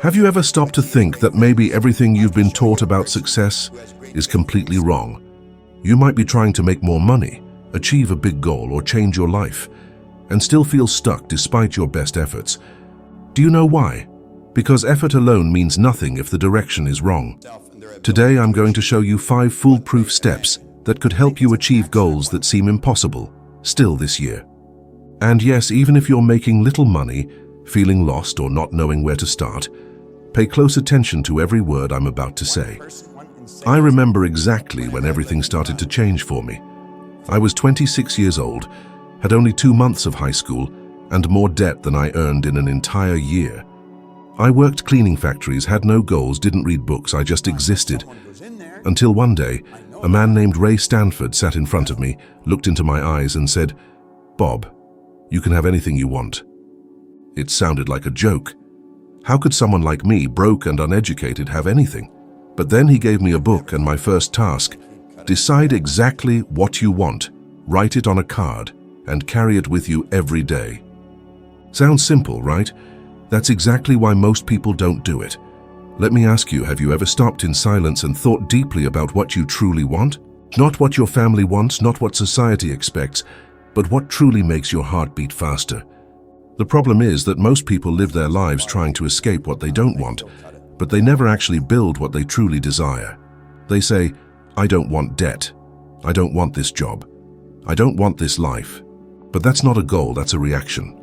Have you ever stopped to think that maybe everything you've been taught about success is completely wrong? You might be trying to make more money, achieve a big goal, or change your life, and still feel stuck despite your best efforts. Do you know why? Because effort alone means nothing if the direction is wrong. Today I'm going to show you 5 foolproof steps that could help you achieve goals that seem impossible still this year. And yes, even if you're making little money, feeling lost, or not knowing where to start, pay close attention to every word I'm about to say. I remember exactly when everything started to change for me. I was 26 years old, had only 2 months of high school, and more debt than I earned in an entire year. I worked cleaning factories, had no goals, didn't read books, I just existed. Until one day, a man named Ray Stanford sat in front of me, looked into my eyes and said, "Bob, you can have anything you want." It sounded like a joke. How could someone like me, broke and uneducated, have anything? But then he gave me a book and my first task: decide exactly what you want, write it on a card, and carry it with you every day. Sounds simple, right? That's exactly why most people don't do it. Let me ask you, have you ever stopped in silence and thought deeply about what you truly want? Not what your family wants, not what society expects, but what truly makes your heart beat faster. The problem is that most people live their lives trying to escape what they don't want, but they never actually build what they truly desire. They say, "I don't want debt. I don't want this job. I don't want this life." But that's not a goal, that's a reaction.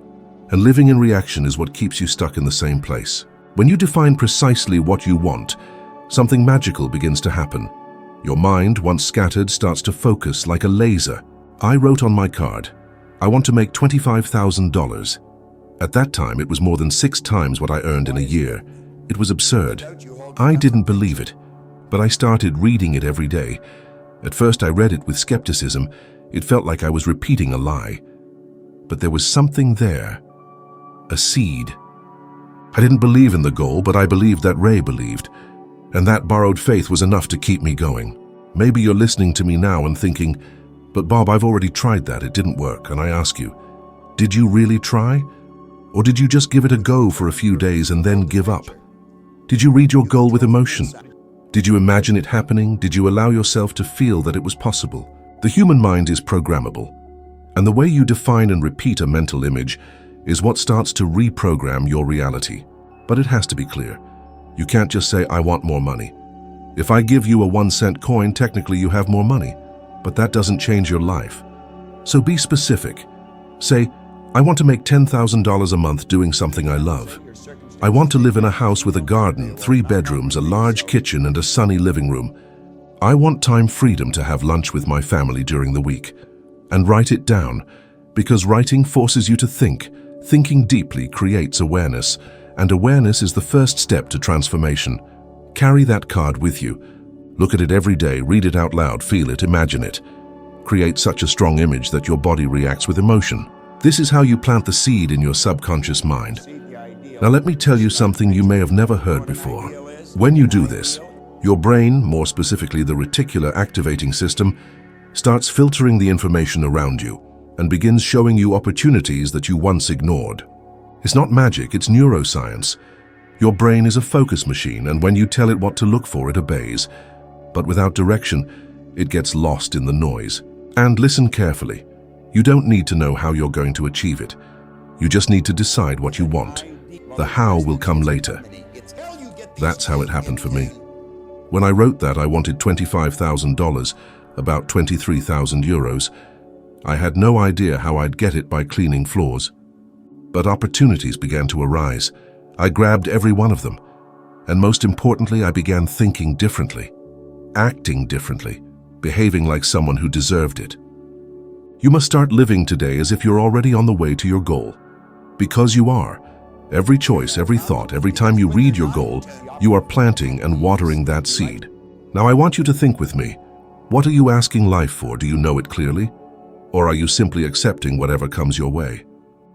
And living in reaction is what keeps you stuck in the same place. When you define precisely what you want, something magical begins to happen. Your mind, once scattered, starts to focus like a laser. I wrote on my card, "I want to make $25,000. At that time, it was more than 6 times what I earned in a year. It was absurd. I didn't believe it, but I started reading it every day. At first, I read it with skepticism. It felt like I was repeating a lie. But there was something there. A seed. I didn't believe in the goal, but I believed that Ray believed. And that borrowed faith was enough to keep me going. Maybe you're listening to me now and thinking, "But Bob, I've already tried that, it didn't work." And I ask you, did you really try? Or did you just give it a go for a few days and then give up? Did you read your goal with emotion? Did you imagine it happening? Did you allow yourself to feel that it was possible? The human mind is programmable, and the way you define and repeat a mental image is what starts to reprogram your reality. But it has to be clear. You can't just say, "I want more money." If I give you a 1-cent coin, technically you have more money, but that doesn't change your life. So be specific. Say, "I want to make $10,000 a month doing something I love. I want to live in a house with a garden, 3 bedrooms, a large kitchen, and a sunny living room. I want time freedom to have lunch with my family during the week." And write it down, because writing forces you to think. Thinking deeply creates awareness, and awareness is the first step to transformation. Carry that card with you. Look at it every day, read it out loud, feel it, imagine it. Create such a strong image that your body reacts with emotion. This is how you plant the seed in your subconscious mind. Now let me tell you something you may have never heard before. When you do this, your brain, more specifically the reticular activating system, starts filtering the information around you and begins showing you opportunities that you once ignored. It's not magic, it's neuroscience. Your brain is a focus machine, and when you tell it what to look for, it obeys. But without direction, it gets lost in the noise. And listen carefully. You don't need to know how you're going to achieve it. You just need to decide what you want. The how will come later. That's how it happened for me. When I wrote that I wanted $25,000, about 23,000 euros, I had no idea how I'd get it by cleaning floors. But opportunities began to arise. I grabbed every one of them. And most importantly, I began thinking differently, acting differently, behaving like someone who deserved it. You must start living today as if you're already on the way to your goal. Because you are. Every choice, every thought, every time you read your goal, you are planting and watering that seed. Now I want you to think with me. What are you asking life for? Do you know it clearly? Or are you simply accepting whatever comes your way?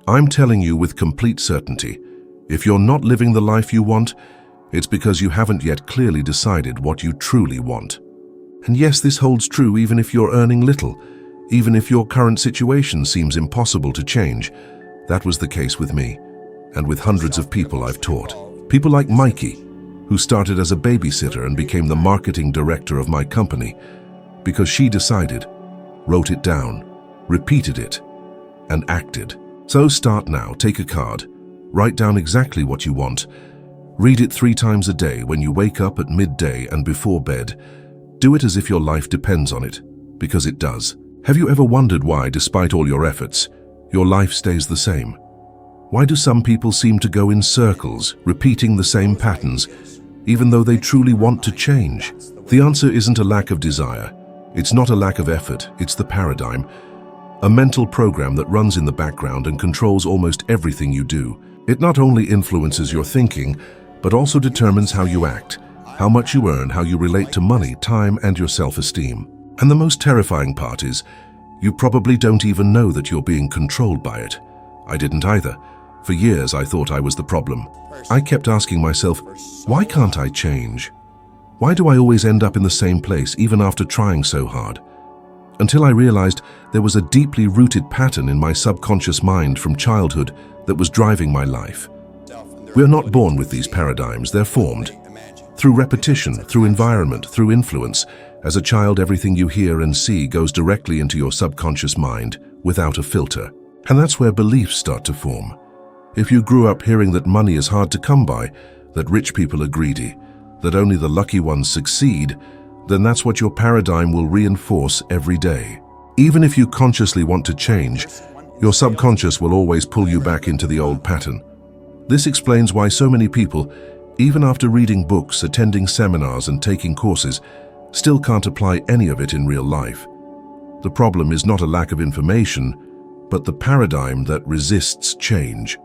I'm telling you with complete certainty, if you're not living the life you want, it's because you haven't yet clearly decided what you truly want. And yes, this holds true even if you're earning little, even if your current situation seems impossible to change. That was the case with me, and with hundreds of people I've taught. People like Mikey, who started as a babysitter and became the marketing director of my company because she decided, wrote it down, repeated it, and acted. So start now. Take a card. Write down exactly what you want. Read it 3 times a day when you wake up, at midday, and before bed. Do it as if your life depends on it, because it does. Have you ever wondered why, despite all your efforts, your life stays the same? Why do some people seem to go in circles, repeating the same patterns, even though they truly want to change? The answer isn't a lack of desire. It's not a lack of effort. It's the paradigm. A mental program that runs in the background and controls almost everything you do. It not only influences your thinking, but also determines how you act, how much you earn, how you relate to money, time, and your self-esteem. And the most terrifying part is, you probably don't even know that you're being controlled by it. I didn't either. For years, I thought I was the problem. I kept asking myself, why can't I change? Why do I always end up in the same place, even after trying so hard? Until I realized there was a deeply rooted pattern in my subconscious mind from childhood that was driving my life. We're not born with these paradigms, they're formed. Through repetition, through environment, through influence. As a child, everything you hear and see goes directly into your subconscious mind, without a filter. And that's where beliefs start to form. If you grew up hearing that money is hard to come by, that rich people are greedy, that only the lucky ones succeed, then that's what your paradigm will reinforce every day. Even if you consciously want to change, your subconscious will always pull you back into the old pattern. This explains why so many people, even after reading books, attending seminars, and taking courses, still can't apply any of it in real life. The problem is not a lack of information, but the paradigm that resists change.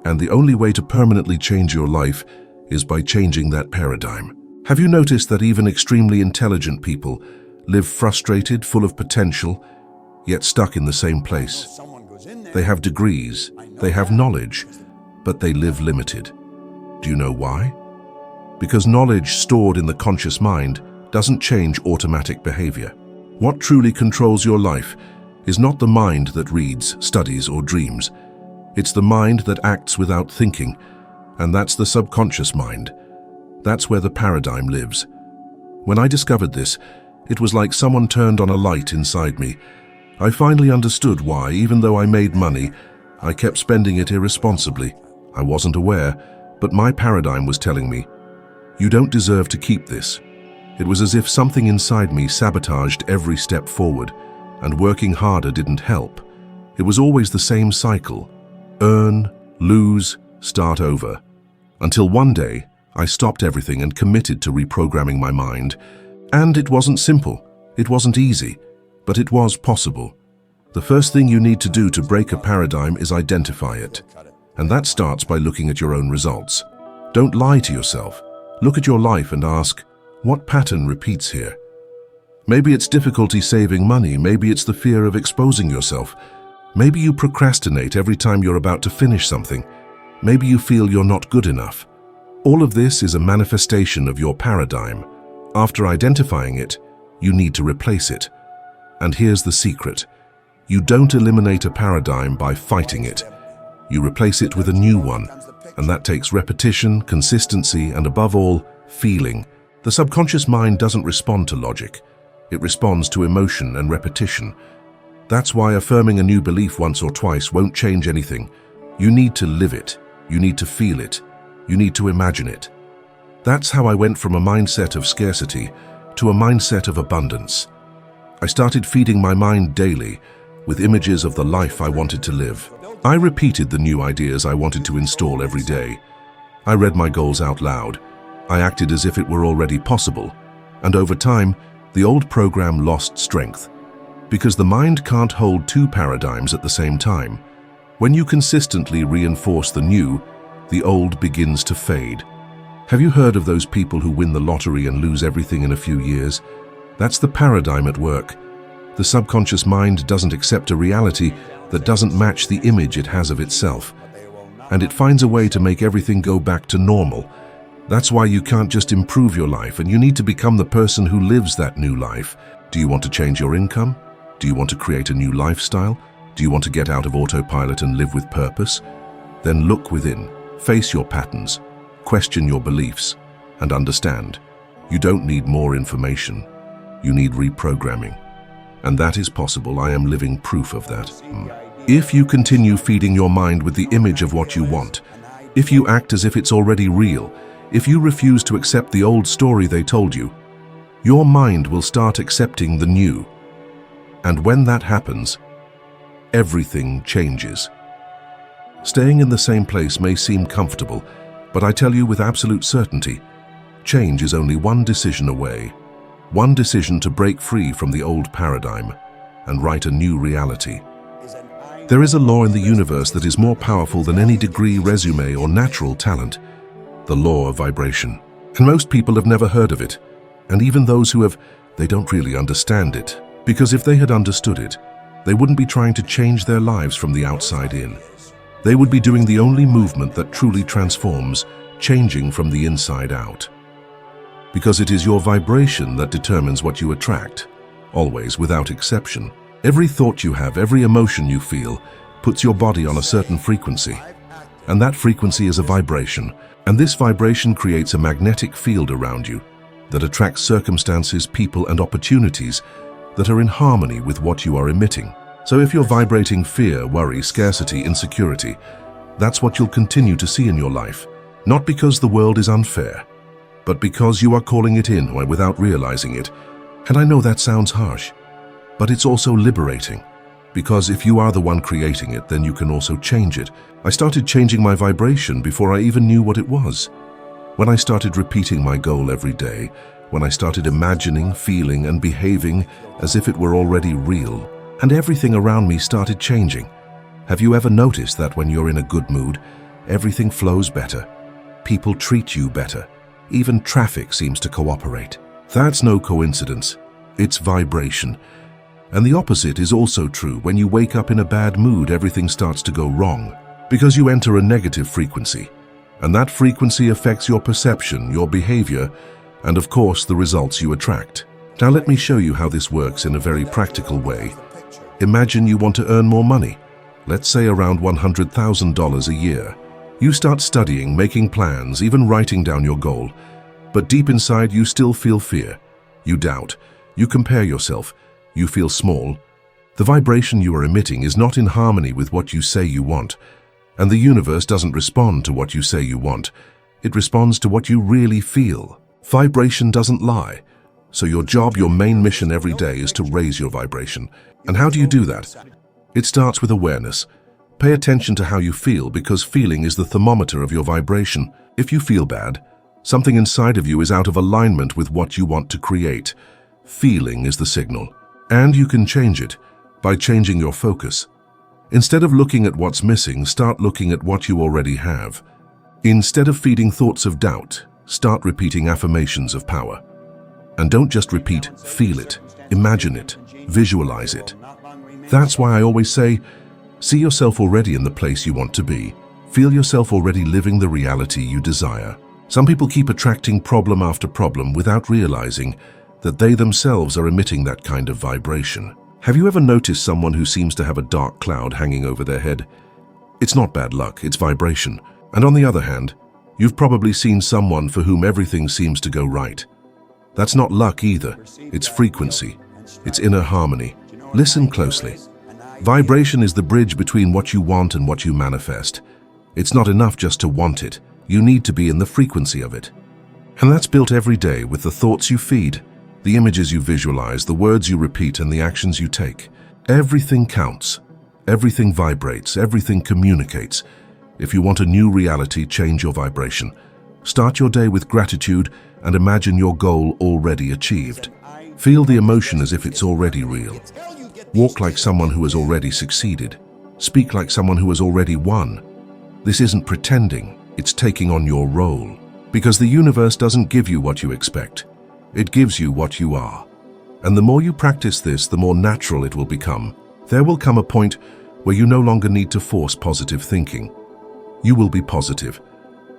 And the only way to permanently change your life is by changing that paradigm. Have you noticed that even extremely intelligent people live frustrated, full of potential, yet stuck in the same place? They have degrees, they have knowledge, but they live limited. Do you know why? Because knowledge stored in the conscious mind doesn't change automatic behavior. What truly controls your life is not the mind that reads, studies, or dreams. It's the mind that acts without thinking, and that's the subconscious mind. That's where the paradigm lives. When I discovered this, it was like someone turned on a light inside me. I finally understood why, even though I made money, I kept spending it irresponsibly. I wasn't aware, but my paradigm was telling me, you don't deserve to keep this. It was as if something inside me sabotaged every step forward, and working harder didn't help. It was always the same cycle. Earn, lose, start over. Until one day, I stopped everything and committed to reprogramming my mind. And it wasn't simple, it wasn't easy, but it was possible. The first thing you need to do to break a paradigm is identify it. And that starts by looking at your own results. Don't lie to yourself. Look at your life and ask, what pattern repeats here? Maybe it's difficulty saving money, maybe it's the fear of exposing yourself. Maybe you procrastinate every time you're about to finish something. Maybe you feel you're not good enough. All of this is a manifestation of your paradigm. After identifying it, you need to replace it. And here's the secret. You don't eliminate a paradigm by fighting it. You replace it with a new one, and that takes repetition, consistency, and above all, feeling. The subconscious mind doesn't respond to logic. It responds to emotion and repetition. That's why affirming a new belief once or twice won't change anything. You need to live it. You need to feel it. You need to imagine it. That's how I went from a mindset of scarcity to a mindset of abundance. I started feeding my mind daily with images of the life I wanted to live. I repeated the new ideas I wanted to install every day. I read my goals out loud. I acted as if it were already possible. And over time, the old program lost strength. Because the mind can't hold two paradigms at the same time. When you consistently reinforce the new, the old begins to fade. Have you heard of those people who win the lottery and lose everything in a few years? That's the paradigm at work. The subconscious mind doesn't accept a reality that doesn't match the image it has of itself. And it finds a way to make everything go back to normal. That's why you can't just improve your life, and you need to become the person who lives that new life. Do you want to change your income? Do you want to create a new lifestyle? Do you want to get out of autopilot and live with purpose? Then look within, face your patterns, question your beliefs, and understand. You don't need more information. You need reprogramming. And that is possible. I am living proof of that. If you continue feeding your mind with the image of what you want, if you act as if it's already real, if you refuse to accept the old story they told you, your mind will start accepting the new. And when that happens, everything changes. Staying in the same place may seem comfortable, but I tell you with absolute certainty, change is only one decision away. One decision to break free from the old paradigm and write a new reality. There is a law in the universe that is more powerful than any degree, resume, or natural talent. The law of vibration. And most people have never heard of it. And even those who have, they don't really understand it. Because if they had understood it, they wouldn't be trying to change their lives from the outside in. They would be doing the only movement that truly transforms, changing from the inside out. Because it is your vibration that determines what you attract, always, without exception. Every thought you have, every emotion you feel, puts your body on a certain frequency. And that frequency is a vibration, and this vibration creates a magnetic field around you that attracts circumstances, people, and opportunities that are in harmony with what you are emitting. So if you're vibrating fear, worry, scarcity, insecurity, that's what you'll continue to see in your life. Not because the world is unfair, but because you are calling it in without realizing it. And I know that sounds harsh, but it's also liberating. Because if you are the one creating it, then you can also change it. I started changing my vibration before I even knew what it was. When I started repeating my goal every day, when I started imagining, feeling, and behaving as if it were already real, and everything around me started changing. Have you ever noticed that when you're in a good mood, everything flows better? People treat you better. Even traffic seems to cooperate. That's no coincidence. It's vibration. And the opposite is also true. When you wake up in a bad mood, everything starts to go wrong because you enter a negative frequency. And that frequency affects your perception, your behavior, and of course the results you attract. Now let me show you how this works in a very practical way. Imagine you want to earn more money, let's say around $100,000 a year. You start studying, making plans, even writing down your goal. But deep inside you still feel fear. You doubt. You compare yourself. You feel small. The vibration you are emitting is not in harmony with what you say you want. And the universe doesn't respond to what you say you want. It responds to what you really feel. Vibration doesn't lie. So your job, your main mission every day is to raise your vibration. And how do you do that? It starts with awareness. Pay attention to how you feel, because feeling is the thermometer of your vibration. If you feel bad, something inside of you is out of alignment with what you want to create. Feeling is the signal. And you can change it by changing your focus. Instead of looking at what's missing, start looking at what you already have. Instead of feeding thoughts of doubt, start repeating affirmations of power. And don't just repeat, feel it, imagine it, visualize it. That's why I always say, see yourself already in the place you want to be. Feel yourself already living the reality you desire. Some people keep attracting problem after problem without realizing that they themselves are emitting that kind of vibration. Have you ever noticed someone who seems to have a dark cloud hanging over their head? It's not bad luck, it's vibration. And on the other hand, you've probably seen someone for whom everything seems to go right. That's not luck either, it's frequency, it's inner harmony. Listen closely. Vibration is the bridge between what you want and what you manifest. It's not enough just to want it, you need to be in the frequency of it. And that's built every day with the thoughts you feed, the images you visualize, the words you repeat, and the actions you take. Everything counts. Everything vibrates. Everything communicates. If you want a new reality, change your vibration. Start your day with gratitude and imagine your goal already achieved. Feel the emotion as if it's already real. Walk like someone who has already succeeded. Speak like someone who has already won. This isn't pretending, it's taking on your role. Because the universe doesn't give you what you expect. It gives you what you are. And the more you practice this, the more natural it will become. There will come a point where you no longer need to force positive thinking. You will be positive.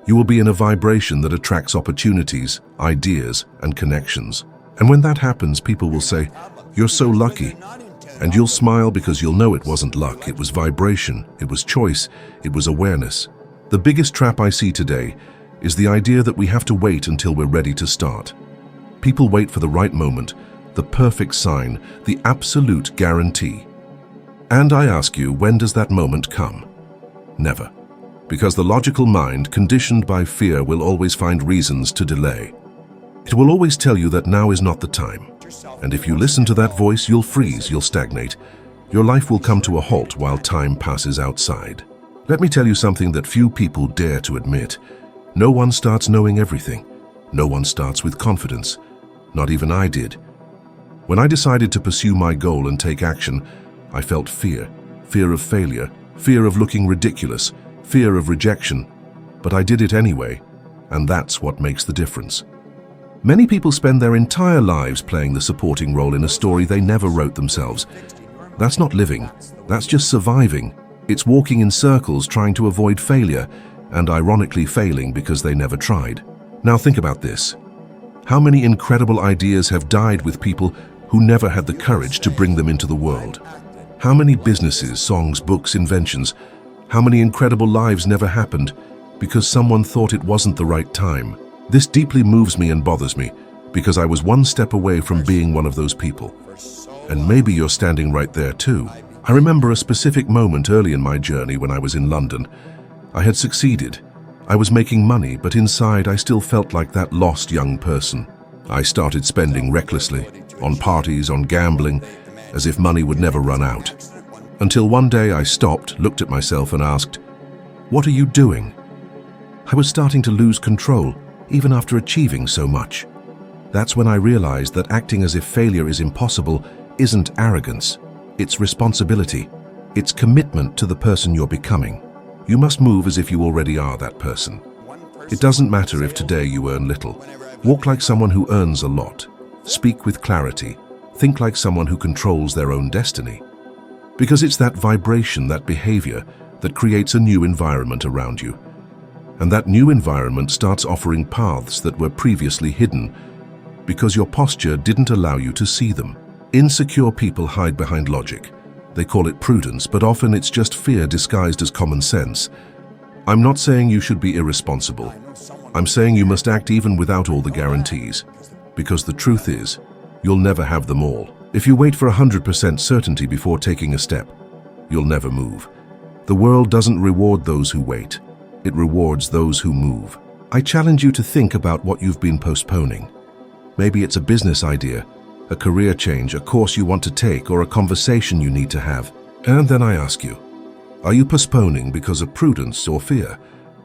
You will be in a vibration that attracts opportunities, ideas, and connections. And when that happens, people will say, "You're so lucky." And you'll smile because you'll know it wasn't luck, it was vibration, it was choice, it was awareness. The biggest trap I see today is the idea that we have to wait until we're ready to start. People wait for the right moment, the perfect sign, the absolute guarantee. And I ask you, when does that moment come? Never. Because the logical mind, conditioned by fear, will always find reasons to delay. It will always tell you that now is not the time. And if you listen to that voice, you'll freeze, you'll stagnate. Your life will come to a halt while time passes outside. Let me tell you something that few people dare to admit. No one starts knowing everything. No one starts with confidence. Not even I did. When I decided to pursue my goal and take action, I felt fear. Fear of failure, fear of looking ridiculous, fear of rejection. But I did it anyway, and that's what makes the difference. Many people spend their entire lives playing the supporting role in a story they never wrote themselves. That's not living, that's just surviving. It's walking in circles trying to avoid failure, and ironically failing because they never tried. Now think about this. How many incredible ideas have died with people who never had the courage to bring them into the world? How many businesses, songs, books, inventions, how many incredible lives never happened because someone thought it wasn't the right time? This deeply moves me and bothers me because I was one step away from being one of those people. And maybe you're standing right there too. I remember a specific moment early in my journey when I was in London. I had succeeded. I was making money, but inside I still felt like that lost young person. I started spending recklessly, on parties, on gambling, as if money would never run out. Until one day I stopped, looked at myself and asked, "What are you doing?" I was starting to lose control, even after achieving so much. That's when I realized that acting as if failure is impossible isn't arrogance, it's responsibility. It's commitment to the person you're becoming. You must move as if you already are that person. It doesn't matter if today you earn little. Walk like someone who earns a lot. Speak with clarity. Think like someone who controls their own destiny. Because it's that vibration, that behavior, that creates a new environment around you. And that new environment starts offering paths that were previously hidden because your posture didn't allow you to see them. Insecure people hide behind logic. They call it prudence, but often it's just fear disguised as common sense. I'm not saying you should be irresponsible. I'm saying you must act even without all the guarantees. Because the truth is, you'll never have them all. If you wait for 100% certainty before taking a step, you'll never move. The world doesn't reward those who wait. It rewards those who move. I challenge you to think about what you've been postponing. Maybe it's a business idea, a career change, a course you want to take, or a conversation you need to have. And then I ask you, are you postponing because of prudence or fear?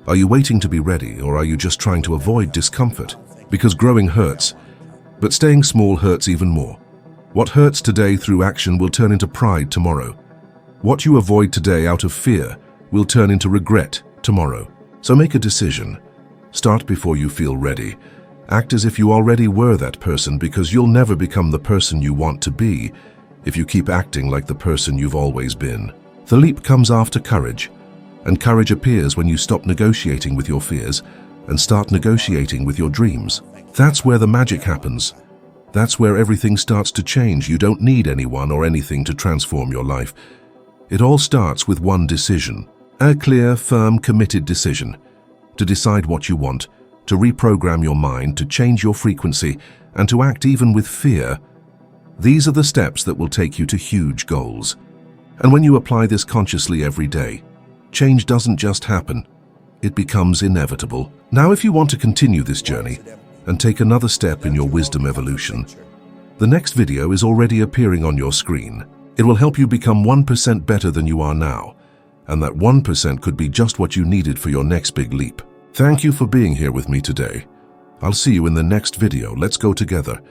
Are you waiting to be ready, or are you just trying to avoid discomfort? Because growing hurts, but staying small hurts even more. What hurts today through action will turn into pride tomorrow. What you avoid today out of fear will turn into regret tomorrow. So make a decision. Start before you feel ready. Act as if you already were that person, because you'll never become the person you want to be if you keep acting like the person you've always been. The leap comes after courage, and courage appears when you stop negotiating with your fears and start negotiating with your dreams. That's where the magic happens. That's where everything starts to change. You don't need anyone or anything to transform your life. It all starts with one decision. A clear, firm, committed decision. To decide what you want, to reprogram your mind, to change your frequency, and to act even with fear. These are the steps that will take you to huge goals. And when you apply this consciously every day, change doesn't just happen, it becomes inevitable. Now, if you want to continue this journey and take another step in your wisdom evolution, the next video is already appearing on your screen. It will help you become 1% better than you are now, and that 1% could be just what you needed for your next big leap. Thank you for being here with me today. I'll see you in the next video. Let's go together.